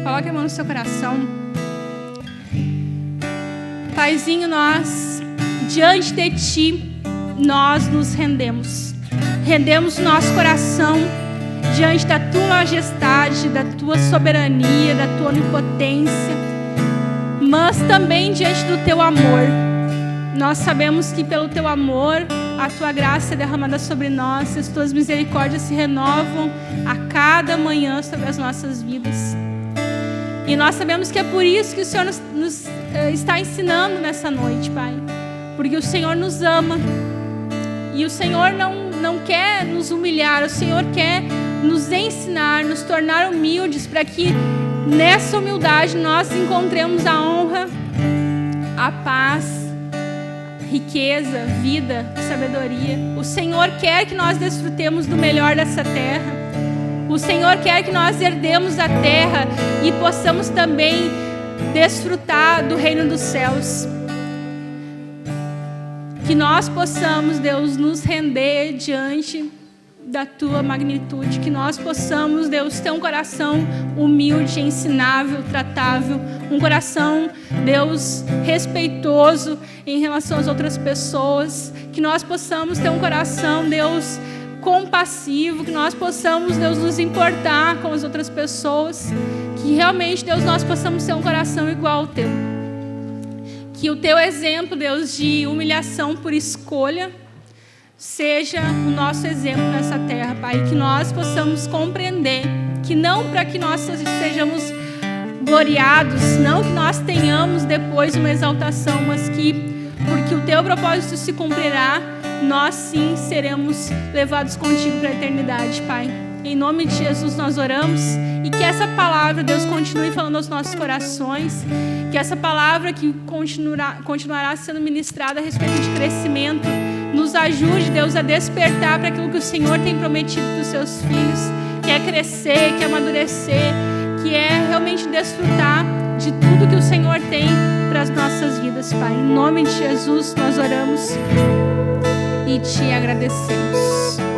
Coloque a mão no seu coração. Paizinho, nós, diante de Ti, nós nos rendemos. Rendemos o nosso coração diante da Tua majestade, da Tua soberania, da Tua onipotência, mas também diante do Teu amor. Nós sabemos que pelo Teu amor, a Tua graça é derramada sobre nós, as Tuas misericórdias se renovam a cada manhã sobre as nossas vidas. E nós sabemos que é por isso que o Senhor nos está ensinando nessa noite, Pai. Porque o Senhor nos ama. E o Senhor não quer nos humilhar, o Senhor quer nos ensinar, nos tornar humildes, para que nessa humildade nós encontremos a honra, a paz riqueza, vida, sabedoria. O Senhor quer que nós desfrutemos do melhor dessa terra. O Senhor quer que nós herdemos a terra e possamos também desfrutar do reino dos céus. Que nós possamos, Deus, nos render diante da Tua magnitude. Que nós possamos, Deus, ter um coração humilde, ensinável, tratável. Um coração, Deus, respeitoso em relação às outras pessoas. Que nós possamos ter um coração, Deus, compassivo. Que nós possamos, Deus, nos importar com as outras pessoas. Que realmente, Deus, nós possamos ter um coração igual ao Teu. Que o Teu exemplo, Deus, de humilhação por escolha seja o nosso exemplo nessa terra, Pai. Que nós possamos compreender que não para que nós sejamos gloriados, não que nós tenhamos depois uma exaltação, mas que, porque o Teu propósito se cumprirá, nós sim seremos levados contigo para a eternidade, Pai. Em nome de Jesus nós oramos e que essa palavra, Deus, continue falando aos nossos corações, que essa palavra que continuará sendo ministrada a respeito de crescimento, nos ajude, Deus, a despertar para aquilo que o Senhor tem prometido para os seus filhos, que é crescer, que é amadurecer, que é realmente desfrutar de tudo que o Senhor tem para as nossas vidas, Pai. Em nome de Jesus nós oramos e te agradecemos.